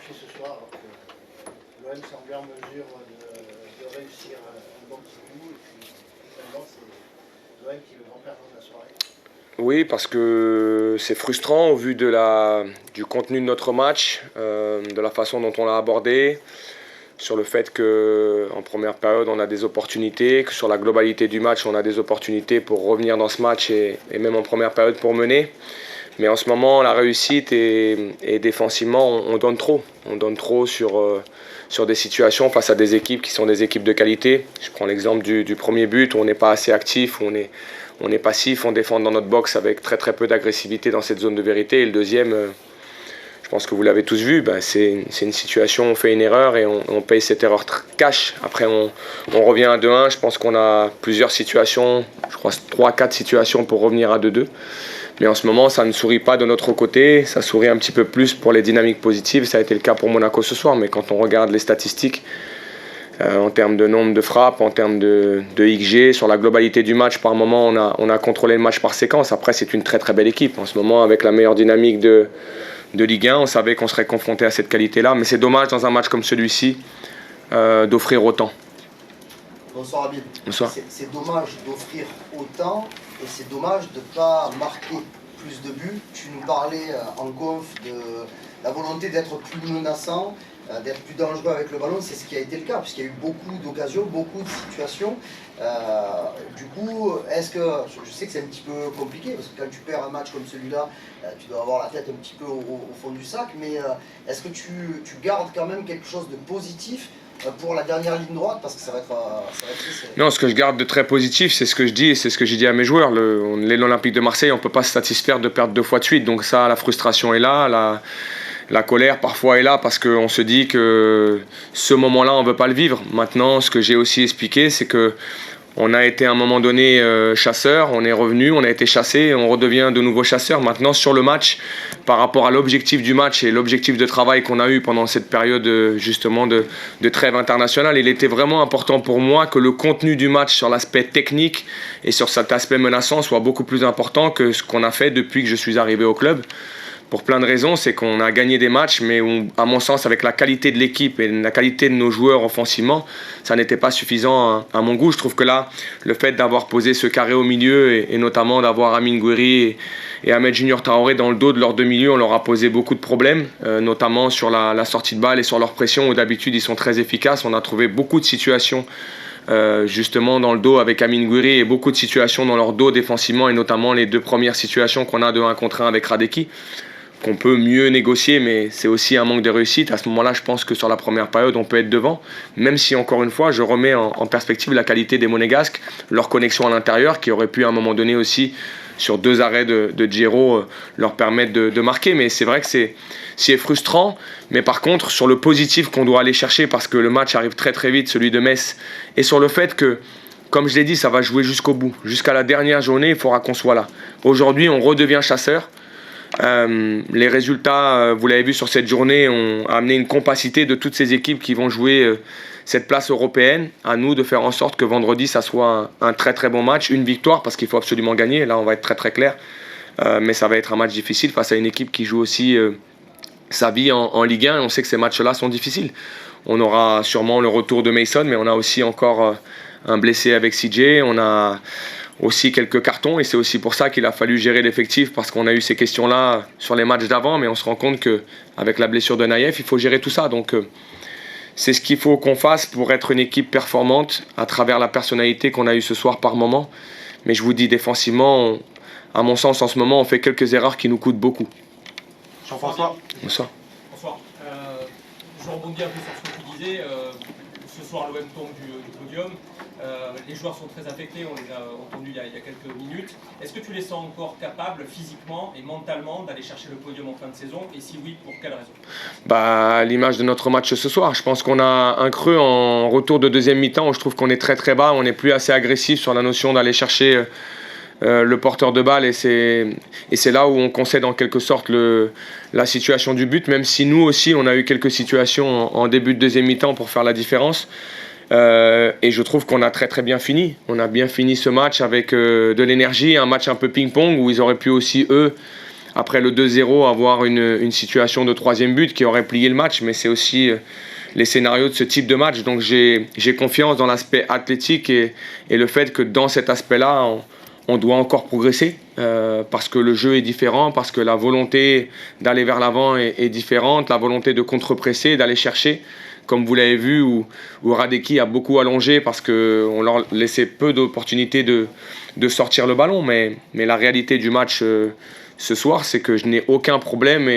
marqué ce soir alors que l'OM semblait en mesure de réussir un bon petit coup et puis finalement c'est l'OM qui est le grand perdant de la soirée. Oui, parce que c'est frustrant au vu du contenu de notre match, de la façon dont on l'a abordé, sur le fait qu'en première période on a des opportunités, que sur la globalité du match on a des opportunités pour revenir dans ce match et même en première période pour mener. Mais en ce moment, la réussite et défensivement, on donne trop. On donne trop sur des situations face à des équipes qui sont des équipes de qualité. Je prends l'exemple du premier but où on n'est pas assez actif, où on est passif, on défend dans notre box avec très très peu d'agressivité dans cette zone de vérité. Et le deuxième, je pense que vous l'avez tous vu, c'est une situation, on fait une erreur et on paye cette erreur cash. Après, on revient à 2-1. Je pense qu'on a plusieurs situations, je crois 3-4 situations pour revenir à 2-2. Mais en ce moment, ça ne sourit pas de notre côté. Ça sourit un petit peu plus pour les dynamiques positives. Ça a été le cas pour Monaco ce soir. Mais quand on regarde les statistiques, en termes de nombre de frappes, en termes de XG, sur la globalité du match, par moment, on a contrôlé le match par séquence. Après, c'est une très très belle équipe. En ce moment, avec la meilleure dynamique de Ligue 1, on savait qu'on serait confronté à cette qualité-là. Mais c'est dommage, dans un match comme celui-ci, d'offrir autant. Bonsoir Habib. Bonsoir. C'est dommage d'offrir autant et c'est dommage de ne pas marquer plus de buts. Tu nous parlais en conf de la volonté d'être plus menaçant, d'être plus dangereux avec le ballon. C'est ce qui a été le cas puisqu'il y a eu beaucoup d'occasions, beaucoup de situations. Du coup, est-ce que, je sais que c'est un petit peu compliqué parce que quand tu perds un match comme celui-là, tu dois avoir la tête un petit peu au fond du sac, mais est-ce que tu gardes quand même quelque chose de positif pour la dernière ligne droite, parce que ça va être triste. Non, ce que je garde de très positif, c'est ce que je dis et c'est ce que j'ai dit à mes joueurs. L'Olympique de Marseille, on ne peut pas se satisfaire de perdre 2 fois de suite. Donc ça, la frustration est là, la colère parfois est là parce qu'on se dit que ce moment-là, on ne veut pas le vivre. Maintenant, ce que j'ai aussi expliqué, c'est que on a été à un moment donné chasseur, on est revenu, on a été chassé, on redevient de nouveau chasseur. Maintenant, sur le match, par rapport à l'objectif du match et l'objectif de travail qu'on a eu pendant cette période justement de trêve internationale, il était vraiment important pour moi que le contenu du match sur l'aspect technique et sur cet aspect menaçant soit beaucoup plus important que ce qu'on a fait depuis que je suis arrivé au club. Pour plein de raisons, c'est qu'on a gagné des matchs, mais à mon sens, avec la qualité de l'équipe et la qualité de nos joueurs offensivement, ça n'était pas suffisant à mon goût. Je trouve que là, le fait d'avoir posé ce carré au milieu et notamment d'avoir Amine Gouiri et Ahmed Junior Traoré dans le dos de leurs deux milieux, on leur a posé beaucoup de problèmes, notamment sur la sortie de balle et sur leur pression, où d'habitude ils sont très efficaces. On a trouvé beaucoup de situations justement dans le dos avec Amine Gouiri et beaucoup de situations dans leur dos défensivement, et notamment les 2 premières situations qu'on a de 1 contre 1 avec Radeki, qu'on peut mieux négocier, mais c'est aussi un manque de réussite. À ce moment-là, je pense que sur la première période, on peut être devant, même si, encore une fois, je remets en perspective la qualité des Monégasques, leur connexion à l'intérieur, qui aurait pu à un moment donné aussi, sur 2 arrêts de Djero, leur permettre de marquer. Mais c'est vrai que c'est frustrant, mais par contre, sur le positif qu'on doit aller chercher, parce que le match arrive très très vite, celui de Metz, et sur le fait que, comme je l'ai dit, ça va jouer jusqu'au bout. Jusqu'à la dernière journée, il faudra qu'on soit là. Aujourd'hui, on redevient chasseur. Les résultats, vous l'avez vu sur cette journée, ont amené une compacité de toutes ces équipes qui vont jouer cette place européenne. À nous de faire en sorte que vendredi, ça soit un très très bon match, une victoire, parce qu'il faut absolument gagner. Là, on va être très très clair. Mais ça va être un match difficile face à une équipe qui joue aussi sa vie en Ligue 1. Et on sait que ces matchs-là sont difficiles. On aura sûrement le retour de Mason, mais on a aussi encore un blessé avec CJ. On a aussi quelques cartons, et c'est aussi pour ça qu'il a fallu gérer l'effectif, parce qu'on a eu ces questions-là sur les matchs d'avant, mais on se rend compte qu'avec la blessure de Naïef, il faut gérer tout ça. Donc c'est ce qu'il faut qu'on fasse pour être une équipe performante à travers la personnalité qu'on a eue ce soir par moment. Mais je vous dis, défensivement, à mon sens, en ce moment, on fait quelques erreurs qui nous coûtent beaucoup. Jean-François. Bonsoir. Bonsoir. Je rebondis un peu sur ce que tu disais. Ce soir, l'OM tombe du podium. Les joueurs sont très affectés, on les a entendus il y a quelques minutes. Est-ce que tu les sens encore capables physiquement et mentalement d'aller chercher le podium en fin de saison? Et si oui, pour quelle raison? À l'image de notre match ce soir, je pense qu'on a un creux en retour de deuxième mi-temps où je trouve qu'on est très très bas, on n'est plus assez agressif sur la notion d'aller chercher le porteur de balle, et c'est là où on concède en quelque sorte la situation du but, même si nous aussi on a eu quelques situations en début de deuxième mi-temps pour faire la différence. Et je trouve qu'on a très très bien fini. On a bien fini ce match avec de l'énergie, un match un peu ping-pong où ils auraient pu aussi eux après le 2-0, avoir une situation de troisième but qui aurait plié le match, mais c'est aussi les scénarios de ce type de match. Donc j'ai confiance dans l'aspect athlétique et le fait que dans cet aspect-là, on doit encore progresser parce que le jeu est différent, parce que la volonté d'aller vers l'avant est différente, la volonté de contre-presser, d'aller chercher, comme vous l'avez vu, où Radecki a beaucoup allongé parce qu'on leur laissait peu d'opportunités de sortir le ballon. Mais la réalité du match ce soir, c'est que je n'ai aucun problème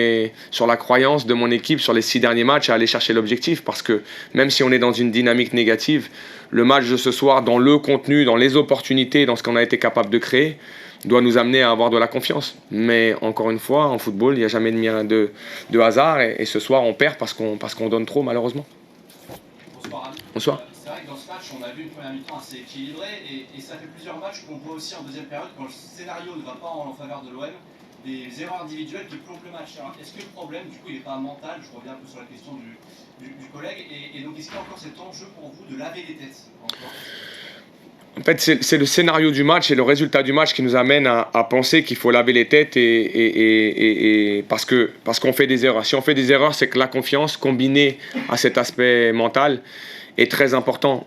sur la croyance de mon équipe sur les 6 derniers matchs à aller chercher l'objectif. Parce que même si on est dans une dynamique négative, le match de ce soir, dans le contenu, dans les opportunités, dans ce qu'on a été capable de créer, doit nous amener à avoir de la confiance. Mais encore une fois, en football, il n'y a jamais de hasard. Et ce soir, on perd parce qu'on donne trop, malheureusement. Bonsoir. Bonsoir. C'est vrai que dans ce match, on a vu une première mi-temps assez équilibrée et ça fait plusieurs matchs qu'on voit aussi en deuxième période, quand le scénario ne va pas en faveur de l'OM, des erreurs individuelles qui plombent le match. Alors, est-ce que le problème, du coup, il n'est pas mental? Je reviens un peu sur la question du collègue. Et donc, est-ce qu'il y a encore cet enjeu pour vous de laver les têtes encore? En fait, c'est le scénario du match et le résultat du match qui nous amène à penser qu'il faut laver les têtes et parce qu'on fait des erreurs. Si on fait des erreurs, c'est que la confiance combinée à cet aspect mental est très important.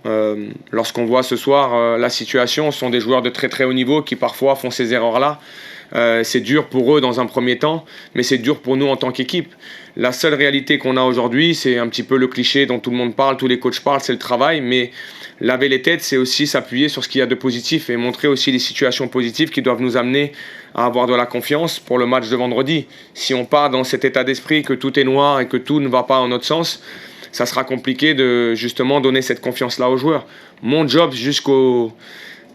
Lorsqu'on voit ce soir la situation, ce sont des joueurs de très très haut niveau qui parfois font ces erreurs-là. C'est dur pour eux dans un premier temps, mais c'est dur pour nous en tant qu'équipe. La seule réalité qu'on a aujourd'hui, c'est un petit peu le cliché dont tout le monde parle, tous les coachs parlent, c'est le travail, mais laver les têtes, c'est aussi s'appuyer sur ce qu'il y a de positif et montrer aussi les situations positives qui doivent nous amener à avoir de la confiance pour le match de vendredi. Si on part dans cet état d'esprit que tout est noir et que tout ne va pas en notre sens, ça sera compliqué de justement donner cette confiance-là aux joueurs. Mon job jusqu'au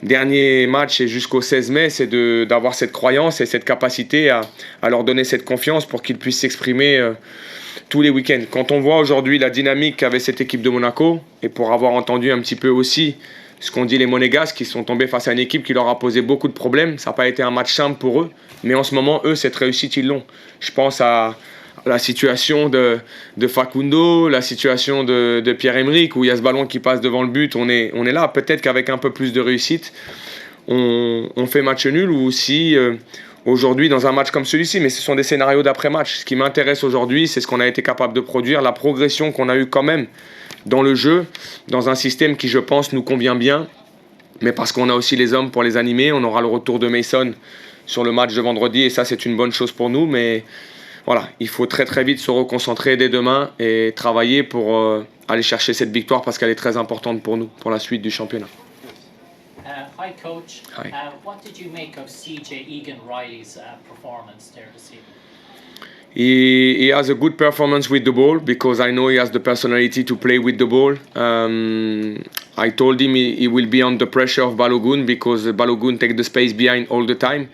dernier match et jusqu'au 16 mai, c'est d'avoir cette croyance et cette capacité à leur donner cette confiance pour qu'ils puissent s'exprimer tous les week-ends. Quand on voit aujourd'hui la dynamique qu'avait cette équipe de Monaco, et pour avoir entendu un petit peu aussi ce qu'ont dit les Monégasques, qui sont tombés face à une équipe qui leur a posé beaucoup de problèmes, ça n'a pas été un match simple pour eux, mais en ce moment, eux, cette réussite, ils l'ont. Je pense à la situation de Facundo, la situation de Pierre-Emerick, où il y a ce ballon qui passe devant le but, on est là. Peut-être qu'avec un peu plus de réussite, on fait match nul, ou aussi aujourd'hui dans un match comme celui-ci, mais ce sont des scénarios d'après-match. Ce qui m'intéresse aujourd'hui, c'est ce qu'on a été capable de produire, la progression qu'on a eue quand même dans le jeu, dans un système qui, je pense, nous convient bien, mais parce qu'on a aussi les hommes pour les animer. On aura le retour de Mason sur le match de vendredi, et ça, c'est une bonne chose pour nous, mais voilà, il faut très très vite se reconcentrer dès demain et travailler pour aller chercher cette victoire parce qu'elle est très importante pour nous, pour la suite du championnat. Hi coach, Hi. What did you make of CJ Egan-Riley's performance there this evening? He has a good performance with the ball because I know he has the personality to play with the ball. I told him he will be under pressure of Balogun because Balogun takes the space behind all the time.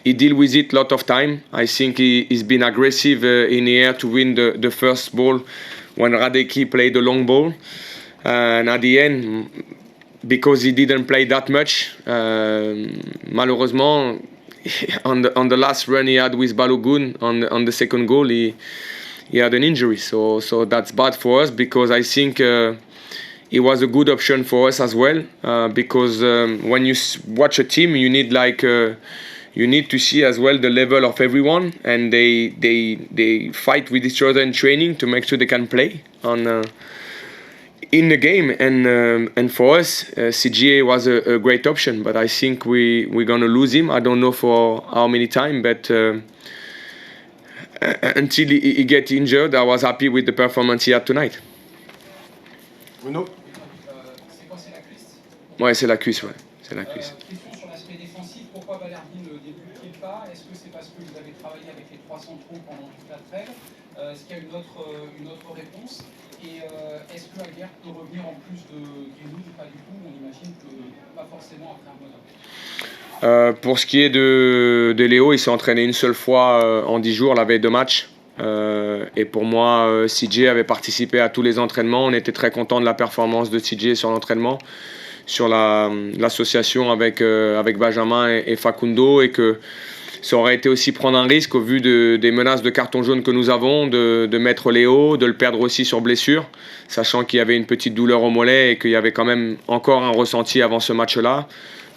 He deal with it a lot of time. I think he's been aggressive in the air to win the first ball when Radecki played the long ball. And at the end, because he didn't play that much, malheureusement, on the last run he had with Balogun on the second goal, he had an injury. So that's bad for us because I think it was a good option for us as well. Because when you watch a team, you need you need to see as well the level of everyone, and they fight with each other in training to make sure they can play in the game. And for us, CGA was a great option, but I think we're gonna lose him. I don't know for how many time, but until he get injured, I was happy with the performance he had tonight. Bruno? C'est quoi, c'est la cuisse? Ouais, c'est la cuisse, ouais. C'est la cuisse. Question sur l'aspect défensif, pourquoi Balerdi ne débute-t-il pas? Est-ce que c'est parce que vous avez travaillé avec les 3 centraux pendant toute la trêve? Est-ce qu'il y a une autre réponse? Et est-ce que Aguerd peut revenir en plus de Greenwood ou pas du tout? On imagine que pas forcément après un bon homme. Pour ce qui est de Léo, il s'est entraîné une seule fois en 10 jours la veille de match. Et pour moi, CJ avait participé à tous les entraînements. On était très content de la performance de CJ sur l'entraînement, sur l'association avec Benjamin et Facundo, et que ça aurait été aussi prendre un risque au vu des menaces de carton jaune que nous avons, de mettre Léo, de le perdre aussi sur blessure, sachant qu'il y avait une petite douleur au mollet et qu'il y avait quand même encore un ressenti avant ce match-là.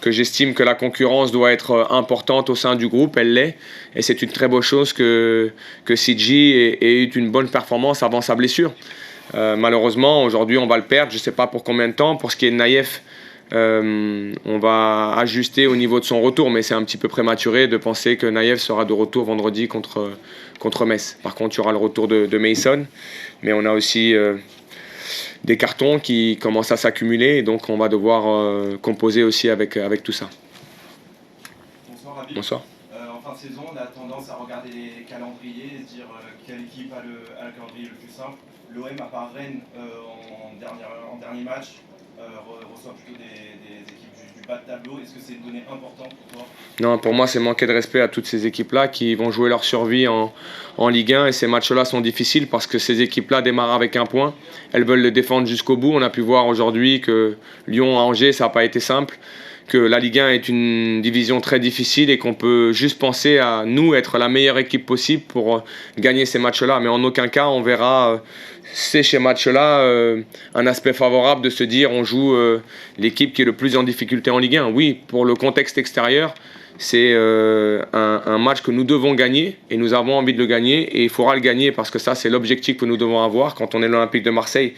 j'estime que la concurrence doit être importante au sein du groupe, elle l'est. Et c'est une très bonne chose que CJ ait eu une bonne performance avant sa blessure. Malheureusement, aujourd'hui, on va le perdre. Je ne sais pas pour combien de temps. Pour ce qui est de Naïef, on va ajuster au niveau de son retour, mais c'est un petit peu prématuré de penser que Naïef sera de retour vendredi contre Metz. Par contre, il y aura le retour de Mason, mais on a aussi des cartons qui commencent à s'accumuler, et donc on va devoir composer aussi avec tout ça. Bonsoir Ravi. Bonsoir. En fin de saison, on a tendance à regarder les calendriers et se dire quelle équipe a le calendrier le plus simple. L'OM, à part Rennes, en dernier match, reçoit plutôt des équipes du bas de tableau. Est-ce que c'est une donnée importante pour toi? Non, pour moi, c'est manquer de respect à toutes ces équipes-là qui vont jouer leur survie en Ligue 1. Et ces matchs-là sont difficiles parce que ces équipes-là démarrent avec un point. Elles veulent le défendre jusqu'au bout. On a pu voir aujourd'hui que Lyon à Angers, ça n'a pas été simple. Que la Ligue 1 est une division très difficile et qu'on peut juste penser à nous être la meilleure équipe possible pour gagner ces matchs-là. Mais en aucun cas, on verra ces matchs-là un aspect favorable de se dire on joue l'équipe qui est le plus en difficulté en Ligue 1. Oui, pour le contexte extérieur, c'est un match que nous devons gagner et nous avons envie de le gagner et il faudra le gagner parce que ça, c'est l'objectif que nous devons avoir quand on est l'Olympique de Marseille.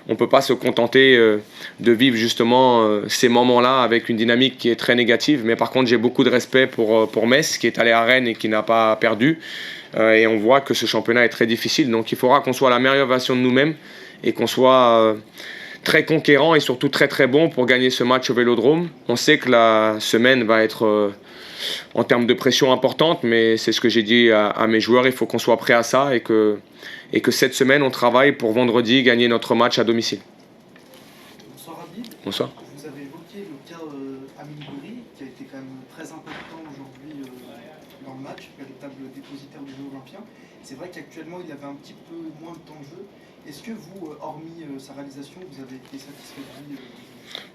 On ne peut pas se contenter de vivre justement ces moments-là avec une dynamique qui est très négative. Mais par contre, j'ai beaucoup de respect pour Metz, qui est allé à Rennes et qui n'a pas perdu. Et on voit que ce championnat est très difficile. Donc il faudra qu'on soit la meilleure version de nous-mêmes et qu'on soit très conquérant et surtout très très bon pour gagner ce match au Vélodrome. On sait que la semaine va être en termes de pression importante, mais c'est ce que j'ai dit à mes joueurs, il faut qu'on soit prêt à ça et que cette semaine, on travaille pour vendredi gagner notre match à domicile. Bonsoir Habib. Bonsoir. Vous avez évoqué le cas Amine Gouiri, qui a été quand même très important aujourd'hui dans le match, véritable dépositaire du jeu olympien. C'est vrai qu'actuellement, il avait un petit peu moins de temps de jeu. Est-ce que vous, hormis sa réalisation, vous avez été satisfait de lui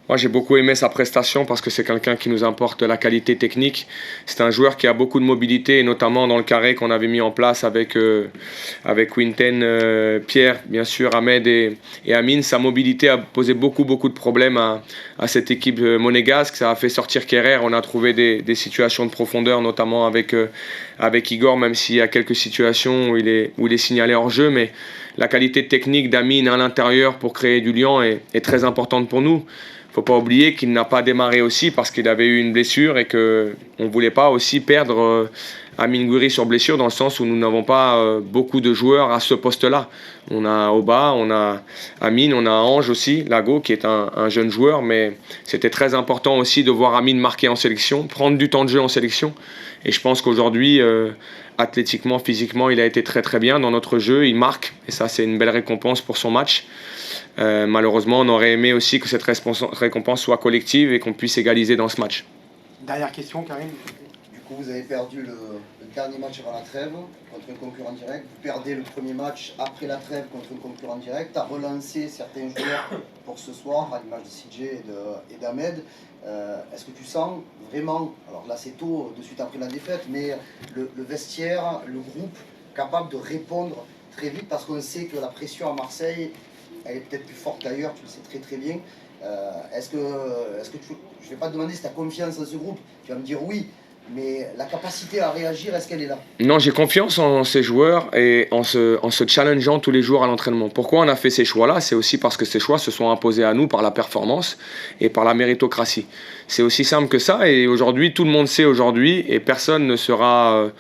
Moi, j'ai beaucoup aimé sa prestation parce que c'est quelqu'un qui nous apporte la qualité technique. C'est un joueur qui a beaucoup de mobilité, et notamment dans le carré qu'on avait mis en place avec Quinten, Pierre, bien sûr, Ahmed et Amine. Sa mobilité a posé beaucoup de problèmes à cette équipe monégasque. Ça a fait sortir Kerrer. On a trouvé des situations de profondeur, notamment avec Igor, même s'il y a quelques situations où il est signalé hors jeu. Mais la qualité technique d'Amine à l'intérieur pour créer du lien est très importante pour nous. Il ne faut pas oublier qu'il n'a pas démarré aussi parce qu'il avait eu une blessure et qu'on ne voulait pas aussi perdre Amine Gouiri sur blessure, dans le sens où nous n'avons pas beaucoup de joueurs à ce poste-là. On a Oba, on a Amine, on a Ange aussi, Lago, qui est un jeune joueur, mais c'était très important aussi de voir Amine marquer en sélection, prendre du temps de jeu en sélection. Et je pense qu'aujourd'hui, athlétiquement, physiquement, il a été très très bien dans notre jeu, il marque, et ça c'est une belle récompense pour son match. Malheureusement, on aurait aimé aussi que cette récompense soit collective et qu'on puisse égaliser dans ce match. Dernière question, Karim. Du coup, vous avez perdu le dernier match avant la trêve contre un concurrent direct. Vous perdez le premier match après la trêve contre un concurrent direct. Tu as relancé certains joueurs pour ce soir, à l'image de CJ et d'Ahmed. Est-ce que tu sens vraiment, alors là c'est tôt, de suite après la défaite, mais le vestiaire, le groupe, capable de répondre très vite, parce qu'on sait que la pression à Marseille, elle est peut-être plus forte qu'ailleurs, tu le sais très très bien. Est-ce que je ne vais pas te demander si tu as confiance en ce groupe, tu vas me dire oui, mais la capacité à réagir, est-ce qu'elle est là? Non, j'ai confiance en ces joueurs et en se challengeant tous les jours à l'entraînement. Pourquoi on a fait ces choix-là? C'est aussi parce que ces choix se sont imposés à nous par la performance et par la méritocratie. C'est aussi simple que ça, et aujourd'hui, tout le monde sait aujourd'hui, et personne ne sera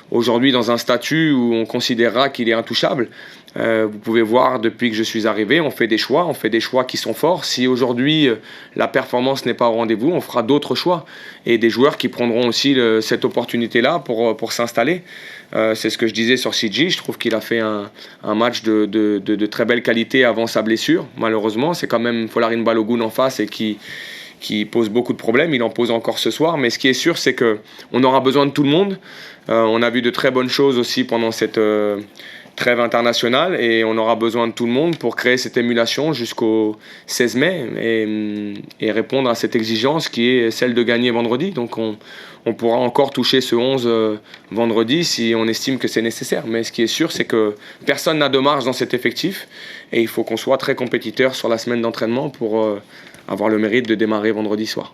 aujourd'hui dans un statut où on considérera qu'il est intouchable. Vous pouvez voir, depuis que je suis arrivé, on fait des choix qui sont forts. Si aujourd'hui la performance n'est pas au rendez-vous, on fera d'autres choix et des joueurs qui prendront aussi cette opportunité-là pour s'installer. C'est ce que je disais sur CJ. Je trouve qu'il a fait un match de très belle qualité avant sa blessure. Malheureusement, c'est quand même Folarin Balogun en face et qui pose beaucoup de problèmes. Il en pose encore ce soir, mais ce qui est sûr, c'est qu'on aura besoin de tout le monde. On a vu de très bonnes choses aussi pendant cette trêve internationale, et on aura besoin de tout le monde pour créer cette émulation jusqu'au 16 mai et répondre à cette exigence qui est celle de gagner vendredi. Donc on pourra encore toucher ce 11 vendredi si on estime que c'est nécessaire. Mais ce qui est sûr, c'est que personne n'a de marge dans cet effectif, et il faut qu'on soit très compétiteur sur la semaine d'entraînement pour avoir le mérite de démarrer vendredi soir.